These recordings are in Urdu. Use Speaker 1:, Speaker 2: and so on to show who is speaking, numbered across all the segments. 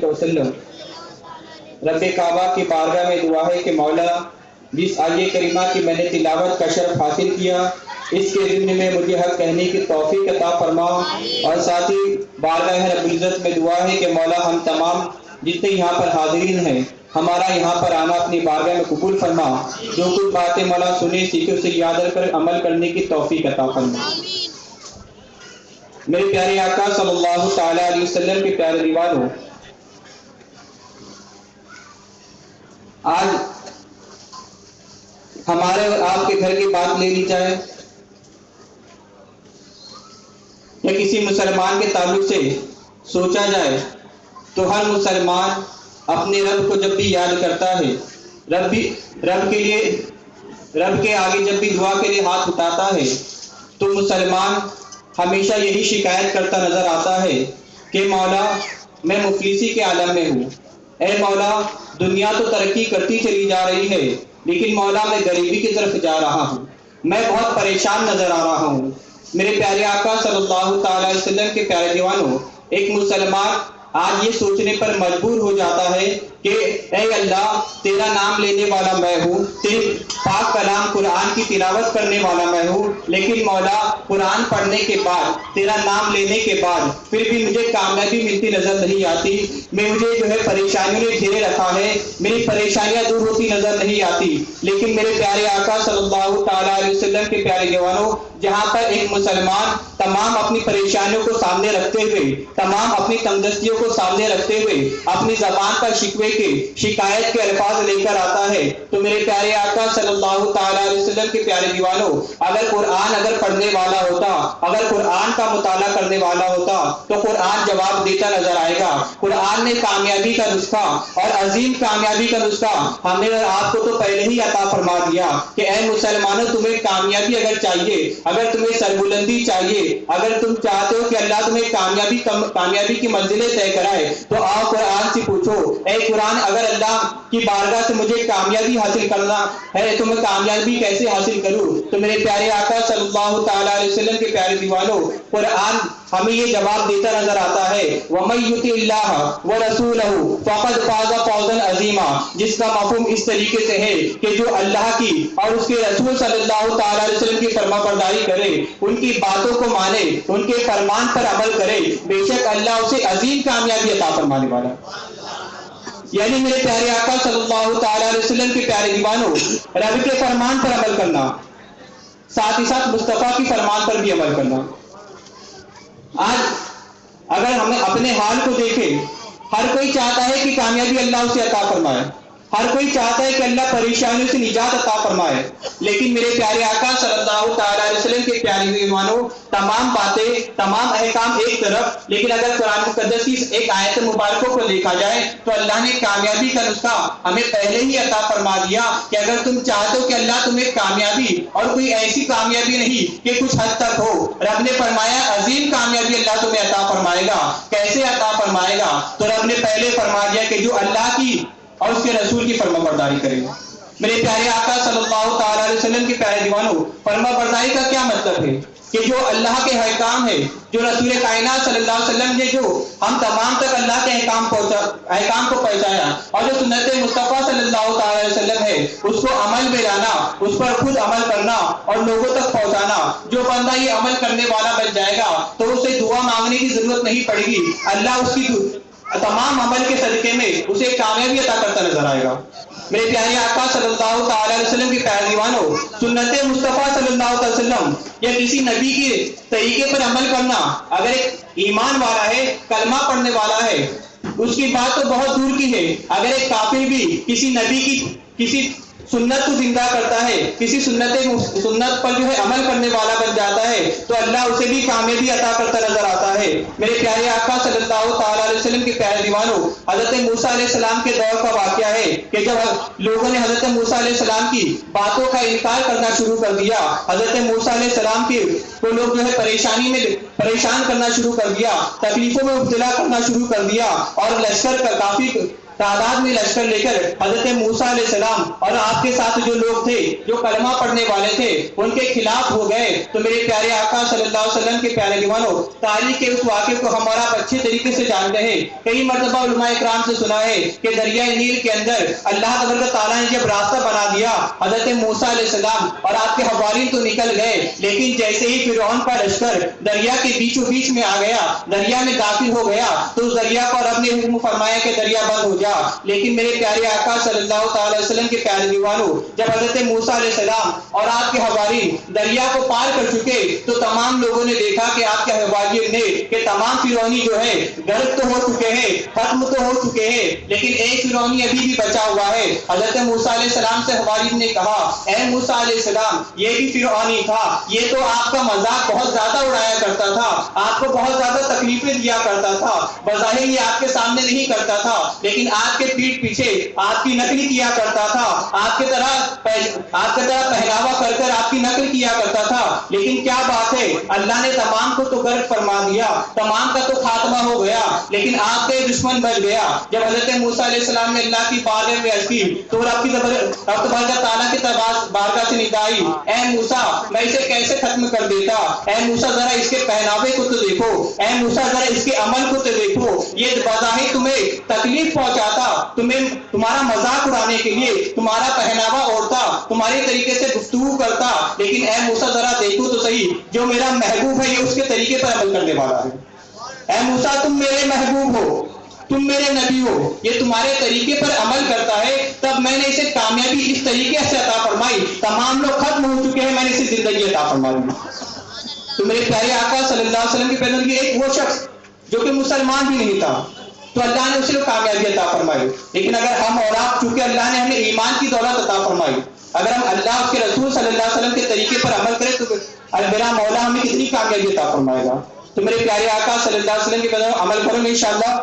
Speaker 1: وسلم رب کعبہ کی بارگاہ میں دعا ہے کہ مولا جس آیہ کریمہ کی میں نے تلاوت کا شرف حاصل کیا اس کے ضمن میں مجھے حق کہنے کی توفیق عطا فرما، اور ساتھ ہی بارگاہ رب العزت میں دعا ہے کہ مولا ہم تمام جتنے یہاں پر حاضرین ہیں ہمارا یہاں پر آنا اپنی بارگاہ میں قبول فرما، جو کچھ باتیں مولا سنے سیکھے اسے یاد رکھ کر عمل کرنے کی توفیق عطا فرما۔ میرے پیارے آقا صلی اللہ تعالی علیہ وسلم کے پیارے دیوانوں، آج ہمارے اور آپ کے گھر کی بات لے لی جائے یا کسی مسلمان کے تعلق سے سوچا جائے تو ہر مسلمان اپنے رب کو جب بھی یاد کرتا ہے، رب کے آگے جب بھی دعا کے لیے ہاتھ اٹھاتا ہے تو مسلمان ہمیشہ یہی شکایت کرتا نظر آتا ہے کہ مولا میں مفلسی کے عالم میں ہوں، اے مولا دنیا تو ترقی کرتی چلی جا رہی ہے لیکن مولا میں غریبی کی طرف جا رہا ہوں، میں بہت پریشان نظر آ رہا ہوں۔ میرے پیارے آقا صلی اللہ تعالی علیہ وسلم کے پیارے دیوانوں، ایک مسلمان آج یہ سوچنے پر مجبور ہو جاتا ہے کہ اے اللہ تیرا نام لینے والا میں ہوں، تیرے پاک کلام قرآن کی تلاوت کرنے والا میں ہوں، لیکن مولا قرآن پڑھنے کے بعد تیرا نام لینے کے بعد پھر بھی مجھے کامیابی ملتی نظر نہیں آتی، مجھے جو ہے پریشانیوں نے گھیرے رکھا ہے، میری پریشانیاں دور ہوتی نظر نہیں آتی۔ لیکن میرے پیارے آقا صلی اللہ تعالیٰ علیہ وسلم کے پیارے جوانوں، جہاں پر ایک مسلمان تمام اپنی پریشانیوں کو سامنے رکھتے ہوئے، تمام اپنی تنگدستیوں کو سامنے رکھتے ہوئے اپنی زبان پر شکوے کے شکایت کے الفاظ لے کر آتا ہے تو میرے پیارے آقا صلی اللہ تعالیٰ علیہ وسلم کے پیارے دیوانوں، اگر پڑھنے والا ہوتا، اگر قرآن کا مطالعہ کرنے والا ہوتا تو قرآن جواب دیتا نظر آئے گا۔ قرآن نے کامیابی کا نسخہ اور عظیم کامیابی کا نسخہ ہمیں اور آپ کو تو پہلے ہی عطا فرما دیا کہ اے مسلمانوں تمہیں کامیابی اگر چاہیے، اگر تمہیں سربلندی چاہیے، اگر تم چاہتے ہو کہ اللہ تمہیں کامیابی کی منزلیں طے کرائے تو آؤ قرآن سے پوچھو، اے قرآن اگر اللہ کی بارگاہ سے مجھے کامیابی حاصل کرنا ہے تو میں کامیابی کیسے حاصل کروں؟ تو میرے پیارے آقا صلی اللہ تعالیٰ علیہ وسلم کے پیارے دیوانوں، قرآن ہمیں یہ جواب دیتا نظر آتا ہے وَمَن يُطِعِ اللَّهَ وَرَسُولَهُ فَقَدْ فَازَ فَوْزًا عَظِيمًا، جس کا مفہوم اس طریقے سے ہے کہ جو اللہ کی اور اس کے رسول صلی اللہ تعالیٰ علیہ وسلم کی فرما برداری کرے، ان کی باتوں کو مانے، ان کے فرمان پر عمل کرے، بے شک اللہ اسے عظیم کامیابی عطا فرمانے والا ہے۔ یعنی میرے پیارے آقا صلی اللہ تعالیٰ علیہ وسلم کے پیارے دیوانوں، رب کے فرمان پر عمل کرنا، ساتھ ہی ساتھ مصطفیٰ کی فرمان پر بھی عمل کرنا۔ آج اگر ہم اپنے حال کو دیکھیں، ہر کوئی چاہتا ہے کہ کامیابی اللہ اسے عطا فرمائے، ہر کوئی چاہتا ہے کہ اللہ پریشانیوں سے نجات عطا فرمائے، لیکن میرے پیارے آقا صلی اللہ تعالیٰ علیہ وسلم کے پیارے ایمانوں، تمام باتیں، تمام احکام ایک طرف، لیکن اگر قرآن مقدس کی ایک آیت مبارکوں کو دیکھا جائے تو اللہ نے کامیابی کا نسخہ ہمیں پہلے ہی عطا فرما دیا کہ اگر تم چاہتے ہو کہ اللہ تمہیں کامیابی، اور کوئی ایسی کامیابی نہیں کہ کچھ حد تک ہو، رب نے فرمایا عظیم کامیابی اللہ تمہیں عطا فرمائے گا۔ کیسے عطا فرمائے گا؟ تو رب نے پہلے فرما دیا کہ جو اللہ کی اور اس کے رسول کی فرما برداری کرے گا۔ میرے پیارے آقا صلی اللہ تعالیٰ علیہ وسلم کے پیارے دیوانوں، فرما برداری کا کیا مطلب ہے؟ کہ جو اللہ کے احکام ہے، جو رسول کائنات صلی اللہ علیہ وسلم نے جو ہم تمام تک اللہ کے احکام کو پہنچایا، اور جو سنت مصطفیٰ صلی اللہ تعالیٰ علیہ وسلم ہے اس کو عمل میں لانا، اس پر خود عمل کرنا اور لوگوں تک پہنچانا، جو بندہ یہ عمل کرنے والا بن جائے گا تو اسے دعا مانگنے کی ضرورت نہیں پڑے گی، اللہ اس کی تمام عمل کے صدقے میں اسے کامیابی عطا کرتا نظر آئے گا۔ میرے پیارے آقا صلی اللہ تعالیٰ علیہ وسلم کے پیارے دیوانوں، سنت مصطفیٰ صلی اللہ علیہ وسلم یا کسی نبی کے طریقے پر عمل کرنا، اگر ایک ایمان والا ہے، کلمہ پڑھنے والا ہے، اس کی بات تو بہت دور کی ہے، اگر ایک کافر بھی کسی نبی کی کسی سنت کو زندہ کرتا ہے، کسی سنت پر جو ہے عمل کرنے والا بن جاتا ہے تو اللہ اسے بھی کامیابی عطا کرتا نظر آتا ہے۔ میرے پیارے آقا صلی اللہ تعالیٰ علیہ وسلم کے پیارے دیوانوں، حضرت موسیٰ علیہ السلام کے دور کا واقعہ ہے کہ جب لوگوں نے حضرت موسیٰ علیہ السلام کی باتوں کا انکار کرنا شروع کر دیا، حضرت موسیٰ علیہ السلام کو لوگ جو ہے پریشان کرنا شروع کر دیا، تکلیفوں میں مبتلا کرنا شروع کر دیا، اور لشکر کا تعداد میں لشکر لے کر حضرت موسیٰ علیہ السلام اور آپ کے ساتھ جو لوگ تھے جو کلمہ پڑھنے والے تھے ان کے خلاف ہو گئے تو میرے پیارے آقا صلی اللہ علیہ وسلم کے پیارے دیوانوں، تاریخ کے اس واقعے کو ہمارا اچھے طریقے سے جانتے ہیں. کئی مرتبہ علماء اکرام سے سنا ہے کہ دریائے نیل کے اندر اللہ تبارک تعالیٰ نے جب راستہ بنا دیا حضرت موسیٰ علیہ السلام اور آپ کے حواری تو نکل گئے، لیکن جیسے ہی فرعون کا لشکر دریا کے بیچوں بیچ میں آ گیا، دریا میں داخل ہو گیا تو اس دریا کو رب نے حکم فرمایا کہ دریا بند ہو جا. لیکن میرے پیارے آقا صلی اللہ تعالی وسلم کے پیارے دیوانوں، جب حضرت موسیٰ علیہ السلام اور آپ کے حواری دریا کو پار کر چکے تو تمام لوگوں نے دیکھا کہ آپ کے حواریوں نے کہ تمام فرعونی جو ہے غرق تو ہو چکے ہیں، ختم تو ہو چکے ہیں، لیکن ایک فرعونی ابھی بھی بچا ہوا ہے. حضرت موسیٰ علیہ السلام سے حواری نے کہا، اے موسیٰ علیہ السلام، یہ بھی فرعونی تھا، یہ تو آپ کا مذاق بہت زیادہ اڑایا کرتا تھا، آپ کو بہت زیادہ تکلیفیں دیا کرتا تھا، بظاہر یہ آپ کے سامنے نہیں کرتا تھا لیکن آپ کے پیٹھ پیچھے آپ کی نقل کیا کرتا تھا، آپ کی طرح پہناوا کر کر آپ کی نقل کیا کرتا تھا. لیکن کیا بات ہے، اللہ نے تمام کو تو غرق فرما دیا، تمام کا تو خاتمہ ہو گیا، لیکن آپ کے دشمن بچ گیا. جب حضرت موسیٰ علیہ السلام نے اللہ کی بارگاہ میں عرض کی تو رب تبارک تعالیٰ کی بارگاہ سے ندا آئی، اے موسیٰ میں اسے کیسے ختم کر دیتا، اے موسیٰ ذرا اس کے پہناوے کو تو دیکھو، اے موسیٰ ذرا اس کے عمل کو تو دیکھو، یہ بظاہر تمہیں تکلیف پہنچاتا، تمہارا مذاق اڑانے کے لیے تمہارا پہناوا اوڑھتا، تمہارے طریقے سے گفتگو کرتا، لیکن اے موسیٰ ذرا دیکھو تو صحیح، جو میرا محبوب ہے یہ اس کے طریقے پر عمل کرنے والا ہے. اے موسیٰ تم میرے محبوب ہو، تم میرے نبی ہو، یہ تمہارے طریقے پر عمل کرتا ہے، تب میں نے اسے کامیابی اس طریقے سے عطا فرمائی، تمام لوگ ختم ہو چکے ہیں، میں نے اسے زندگی عطا فرمائی. تو میرے پیارے آقا صلی اللہ علیہ وسلم کے پیغمبر کی ایک وہ شخص جو کہ مسلمان بھی نہیں تھا تو اللہ نے اسے کامیابی عطا فرمائی. لیکن اگر ہم اور آپ، چونکہ اللہ نے ہمیں ایمان کی دولت عطا فرمائی، اگر ہم اللہ اس کے رسول صلی اللہ علیہ وسلم کے طریقے پر عمل کریں تو میرا مولا ہمیں کتنی کامیابی عطا فرمائے گا. تو میرے پیارے آقا صلی اللہ علیہ وسلم کے پیغام عمل کرو، انشاءاللہ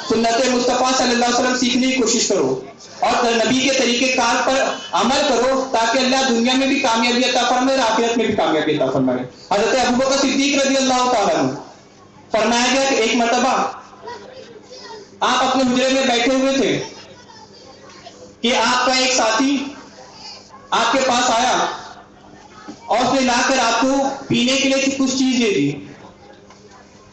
Speaker 1: سنت مصطفیٰ صلی اللہ علیہ وسلم سیکھنے کی کوشش کرو اور نبی کے طریقے کار پر عمل کرو تاکہ اللہ دنیا میں بھی کامیابی عطا فرمائے اور آخرت میں بھی کامیابی عطا فرمائے. حضرت ابوبکر صدیق رضی اللہ تعالیٰ عنہ فرمایا گیا کہ ایک مرتبہ آپ اپنے حجرے میں بیٹھے ہوئے تھے کہ آپ کا ایک ساتھی آپ کے پاس آیا اور اس نے لا کر آپ کو پینے کے لیے کچھ چیز دے دی.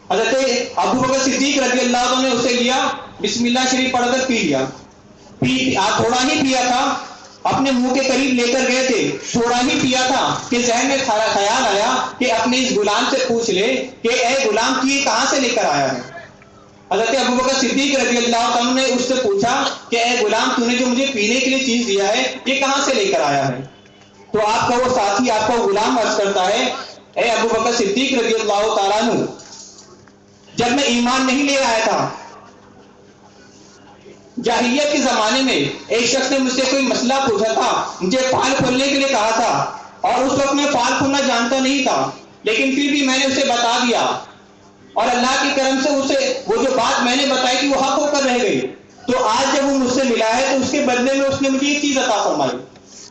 Speaker 1: حضرت ابوبکر صدیق رضی اللہ عنہ نے اسے لیا، بسم اللہ شریف پڑھ کر پی لیا. تھوڑا ہی پیا تھا، اپنے منہ کے قریب لے کر گئے تھے، تھوڑا ہی پیا تھا کہ ذہن میں خیال آیا کہ اپنے اس غلام سے پوچھ لے کہ اے غلام تو یہ کہاں سے لے کر آیا ہے. حضرت ابوبکر صدیق رضی اللہ عنہ نے اس سے پوچھا کہ اے غلام تو نے جو مجھے پینے کے لیے چیز دیا ہے یہ کہاں سے لے کر آیا ہے. تو آپ کا وہ ساتھی، آپ کا غلام عرض کرتا ہے، اے ابوبکر صدیق رضی اللہ تعالیٰ عنہ، جب میں ایمان نہیں لے آیا تھا، جاہلیت کے زمانے میں ایک شخص نے مجھ سے کوئی مسئلہ پوچھا تھا، مجھے پھال کھولنے کے لیے کہا تھا اور اس وقت میں پھال کھولنا جانتا نہیں تھا، لیکن پھر بھی میں نے اسے بتا دیا اور اللہ کی کرم سے اسے وہ جو بات میں نے بتائی تھی وہ حق ہو کر رہ گئی. تو آج جب وہ مجھ سے ملا ہے تو اس کے بدلے میں اس نے مجھے یہ چیز عطا فرمائی.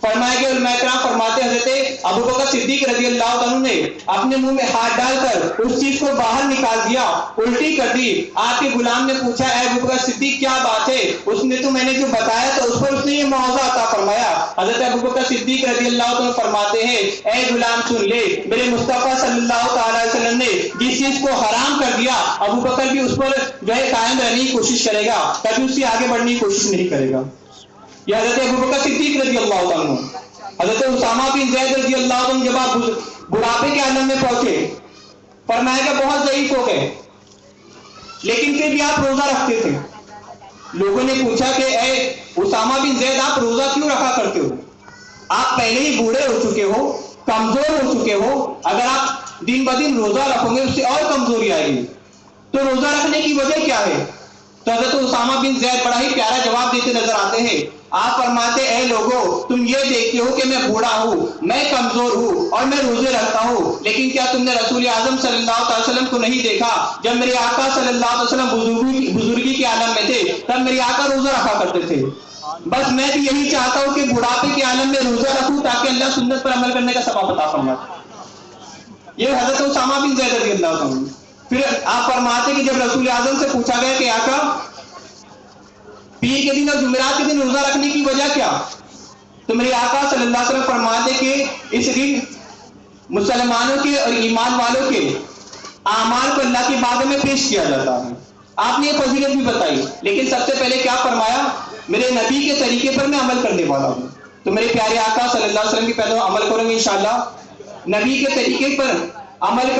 Speaker 1: فرمایا کہ علماء کرام فرماتے حضرت ابوبکر صدیق رضی اللہ عنہ نے اپنے منہ میں ہاتھ ڈال کر اس چیز کو باہر نکال دیا، الٹی کر دی. آپ کے غلام نے پوچھا اے ابوبکر صدیق کیا بات ہے؟ اس نے تو میں نے جو بتایا تو اس پر اس نے یہ معاوضہ عطا فرمایا. حضرت ابوبکر صدیق رضی اللہ عنہ فرماتے ہیں اے غلام سن لے، میرے مصطفیٰ صلی اللہ تعالی علیہ وسلم نے جس چیز کو حرام کر دیا ابوبکر بھی اس پر جو ہے قائم رہنے کی کوشش کرے گا، کبھی اس سے آگے بڑھنے کی کوشش نہیں کرے گا. یہ حضرت ابوبکر صدیق رضی اللہ عنہ. حضرت اسامہ بن زید رضی اللہ عنہ جب آپ بڑھاپے کے عالم میں پہنچے، فرمایا کہ بہت ضعیف ہو گئے لیکن پھر بھی آپ روزہ رکھتے تھے. لوگوں نے پوچھا کہ اے اسامہ بن زید آپ روزہ کیوں رکھا کرتے ہو؟ آپ پہلے ہی بوڑھے ہو چکے ہو، کمزور ہو چکے ہو، اگر آپ دن بدن روزہ رکھو گے اس سے اور کمزوری آئے گی، تو روزہ رکھنے کی وجہ کیا ہے؟ تو حضرت اسامہ بن زید بڑا ہی پیارا جواب دیتے نظر آتے ہیں. آپ فرماتے اے لوگوں تم یہ دیکھتے ہو کہ میں بوڑھا ہوں، میں کمزور ہوں اور میں روزے رکھتا ہوں، لیکن کیا تم نے رسول اعظم صلی اللہ علیہ وسلم کو نہیں دیکھا؟ جب میرے آقا صلی اللہ علیہ وسلم بزرگی کے عالم میں تھے تب میرے آقا روزہ رکھا کرتے تھے. بس میں بھی یہی چاہتا ہوں کہ بڑھاپے کے عالم میں روزہ رکھوں تاکہ اللہ سنت پر عمل کرنے کا سبب عطا فرمائے. یہ حضرت اسامہ بن زید رضی اللہ عنہ. پھر آپ فرماتے کہ جب رسول اعظم سے پوچھا گیا کہ آقا پیر کے دن اور جمعرات کے دن روزہ رکھنے کی وجہ کیا؟ تو میرے آقا صلی اللہ علیہ وسلم فرماتے کہ اس دن مسلمانوں کے اور ایمان والوں کے اعمال کو اللہ کی بارگاہ میں پیش کیا جاتا ہے. آپ نے یہ فضیلت بھی بتائی، لیکن سب سے پہلے کیا فرمایا؟ میرے نبی کے طریقے پر میں عمل کرنے والا ہوں. تو میرے پیارے آقا صلی اللہ علیہ وسلم کی پہلے عمل کریں گے انشاءاللہ. نبی کے طریقے پر عمل